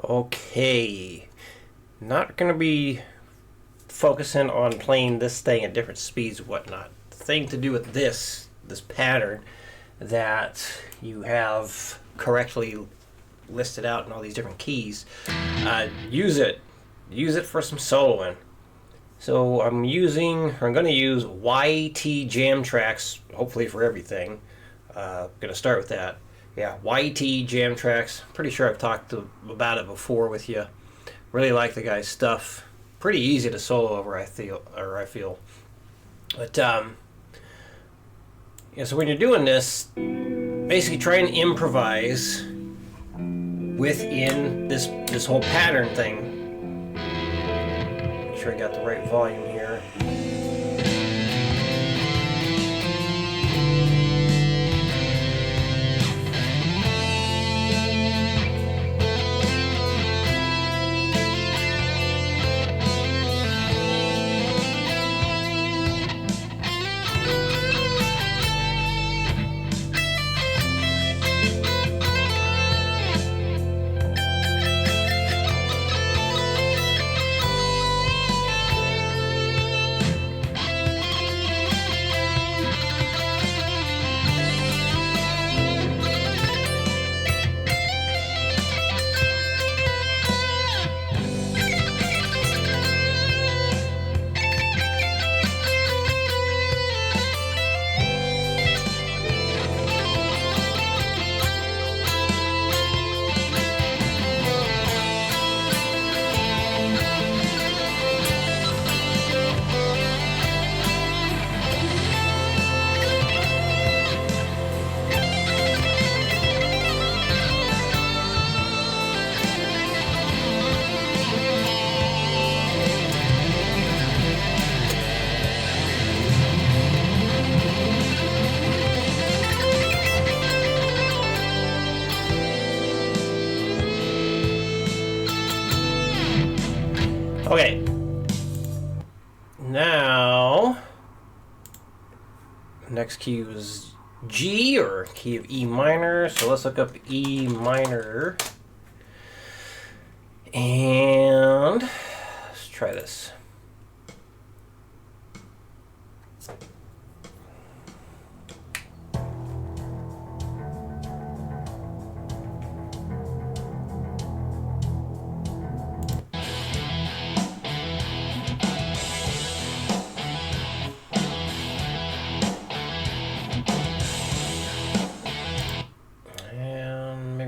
Okay, not going to be focusing on playing this thing at different speeds and whatnot. The thing to do with this pattern that you have correctly listed out in all these different keys, use it for some soloing. So I'm going to use YT Jam Tracks, hopefully for everything. Going to start with that. Yeah, YT Jam Tracks. Pretty sure I've talked about it before with you. Really like the guy's stuff. Pretty easy to solo over, I feel. But yeah, so when you're doing this, basically try and improvise within this whole pattern thing. Make sure I got the right volume here. Okay, now next key was G, or key of E minor, so let's look up E minor and let's try this.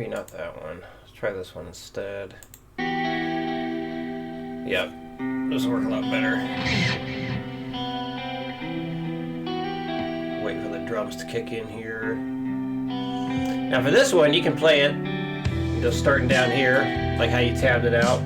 Not that one. Let's try this one instead. Yep, this will work a lot better. Wait for the drums to kick in here. Now for this one, you can play it just starting down here, like how you tabbed it out.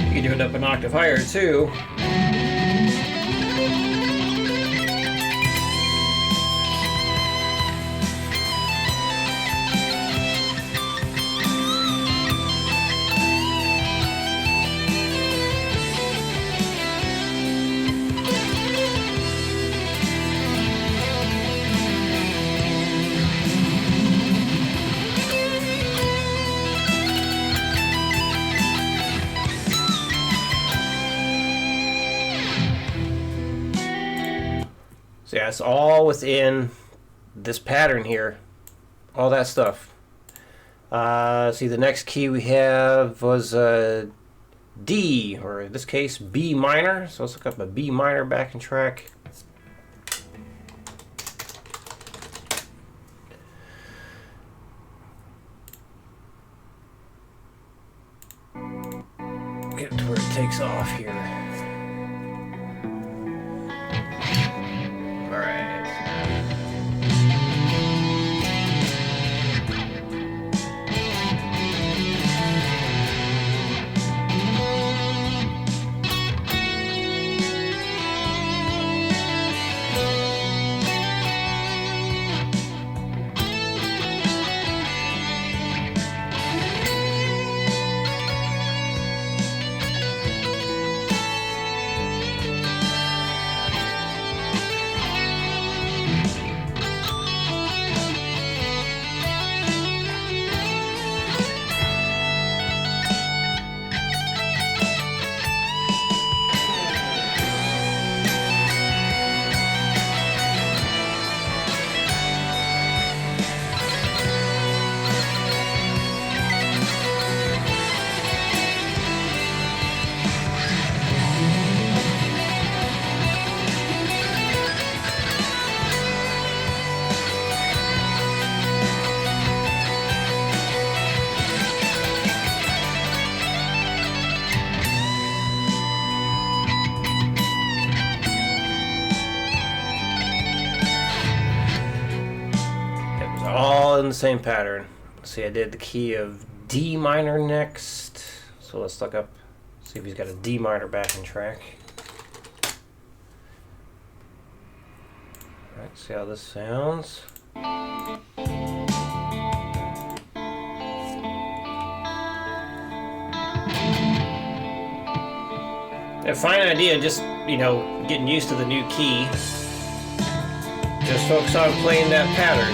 You can do it up an octave higher too. So yeah, it's all within this pattern here. All that stuff. See, the next key we have was D, or in this case, B minor. So let's look up a B minor backing track. get it to where it takes off here. Alright. All in the same pattern. See, I did the key of D minor next. So let's look up, see if he's got a D minor backing track. Alright, see how this sounds. A fine idea, just, you know, getting used to the new key. Just focus on playing that pattern.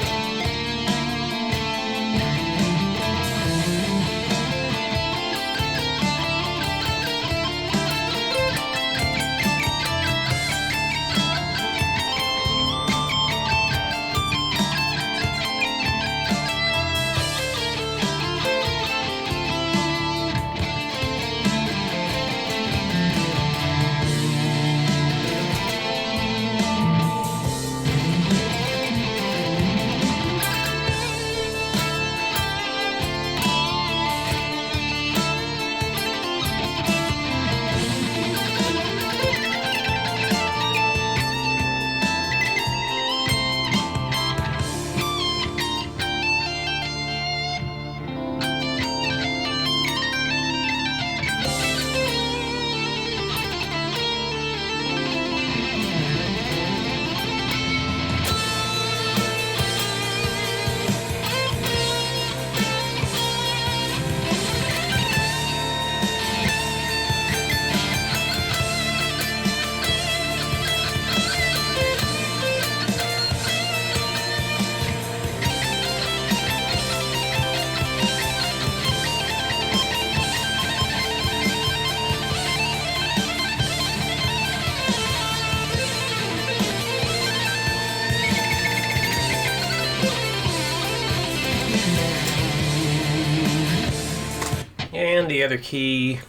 And the other key,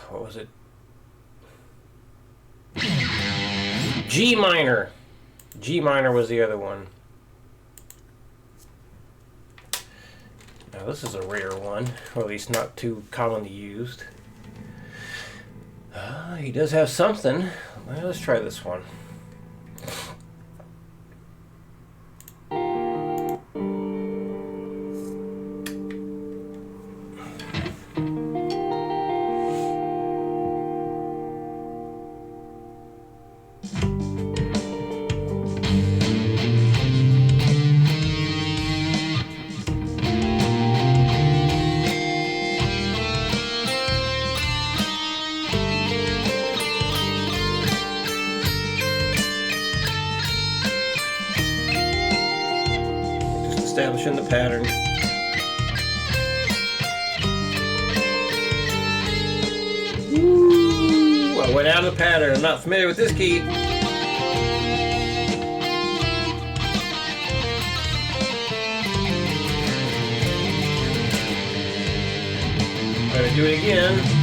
what was it? G minor. G minor was the other one. Now this is a rare one, or at least not too commonly used. He does have something. Well, let's try this one. Establishing the pattern. Ooh, I went out of the pattern. I'm not familiar with this key. Try to do it again.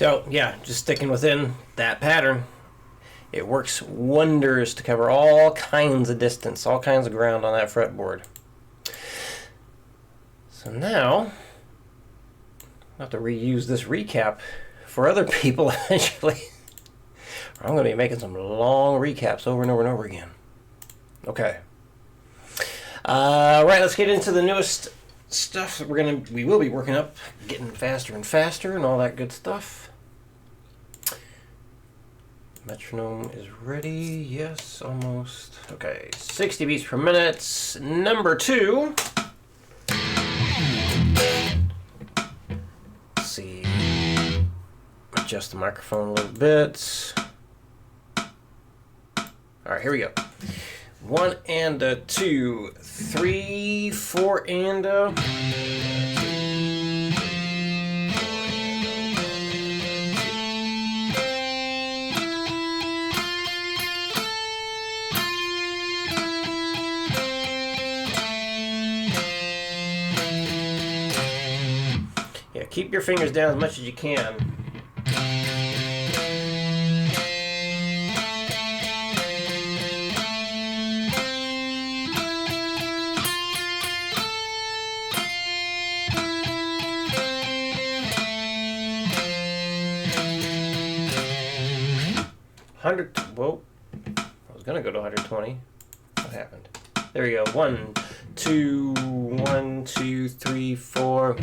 So yeah, just sticking within that pattern. It works wonders to cover all kinds of distance, all kinds of ground on that fretboard. So now, I'll have to reuse this recap for other people eventually. I'm going to be making some long recaps over and over and over again. Okay. Right, let's get into the newest stuff that we will be working up, getting faster and faster and all that good stuff. Metronome is ready. Yes, almost. Okay, 60 beats per minute. Number 2. Let's see. Adjust the microphone a little bit. All right, here we go. 1 and a 2, 3, 4 and a. Yeah, keep your fingers down as much as you can. Whoa, I was gonna go to 120. What happened? There we go. 1, 2, 1, 2, 3, 4.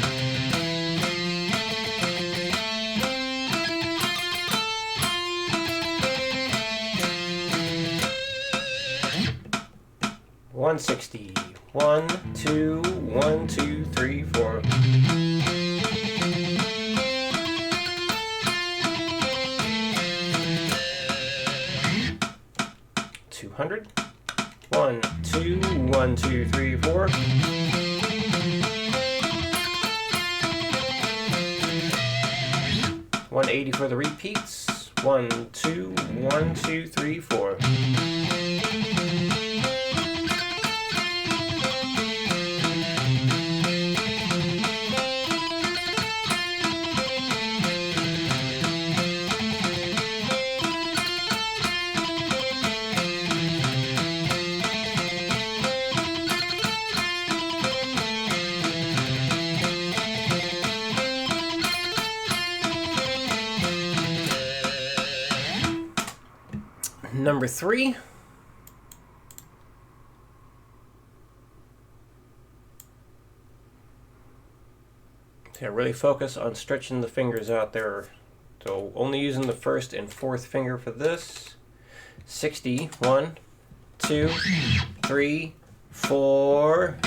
$160. 1, 2, 1, 2, 3, 4. $200. 1, 2, 1, 2, 3, 4. $180 for the repeats. 1, 2, 1, 2, 3, 4. Number 3. So really focus on stretching the fingers out there. So only using the first and fourth finger for this. 60. 1, 2, 3, 4.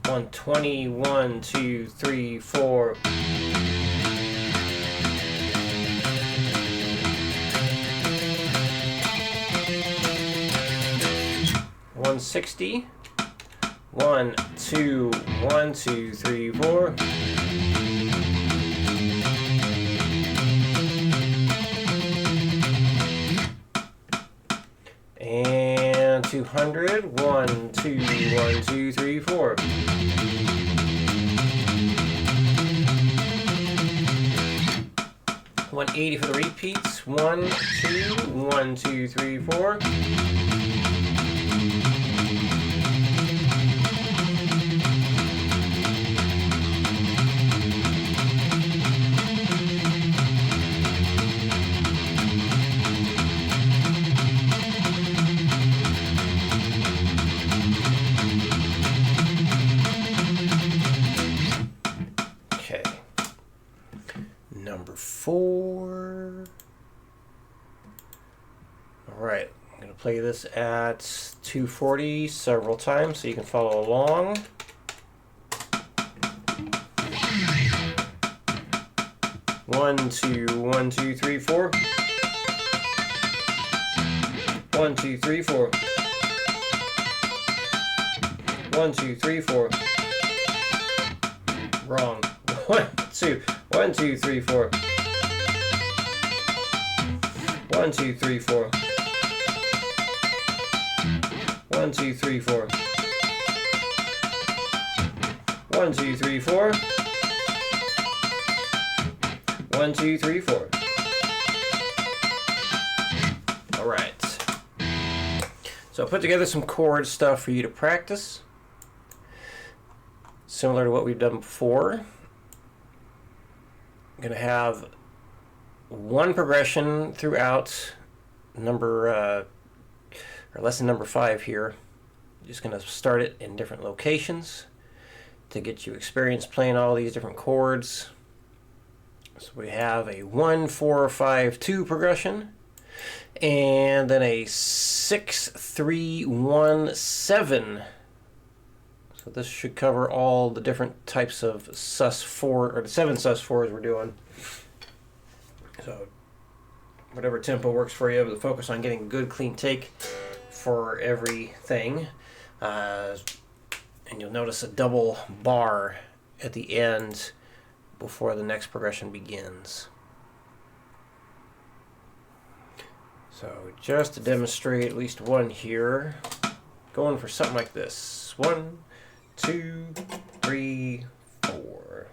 $120. 1, 2, 3, 4. $160. 1, 2, 1, 2, 3, 4. And 200. 1, 2, 1, 2, 3, 4. $180 for the repeats. 1, 2, 1, 2, 3, 4. Okay. Number 4. All right, I'm going to play this at 240 several times so you can follow along. One, two, 1, 2, 3, 4. 1, 2, 3, 4. 1, 2, 3, 4. Wrong. 1, 2. 1, 2, 3, 4. 1, 2, 3, 4. 1, 2, 3, 4. 1, 2, 3, 4. 1, 2, 3, 4. All right. So I put together some chord stuff for you to practice, similar to what we've done before. I'm going to have one progression throughout lesson number 5 here. I'm just going to start it in different locations to get you experience playing all these different chords. So we have a 1, 4, 5, 2 progression, and then a 6, 3, 1, 7. So this should cover all the different types of sus4, or the 7 sus4s we're doing. So whatever tempo works for you, but focus on getting a good clean take for everything. And you'll notice a double bar at the end before the next progression begins. So just to demonstrate at least one here, going for something like this. 1, 2, 3, 4.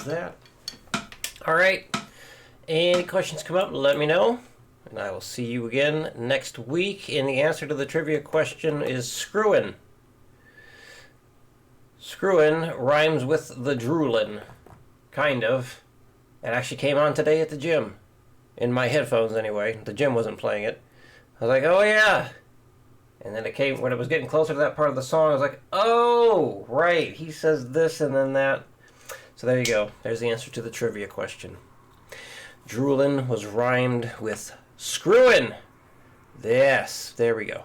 That. All right. Any questions come up, let me know, and I will see you again next week. And the answer to the trivia question is screwin'. Screwin' rhymes with the droolin', kind of. It actually came on today at the gym, in my headphones anyway. The gym wasn't playing it. I was like, oh yeah. And then it came, when it was getting closer to that part of the song, I was like, oh, right, he says this and then that. So there you go. There's the answer to the trivia question. Droolin' was rhymed with screwin'. Yes, there we go.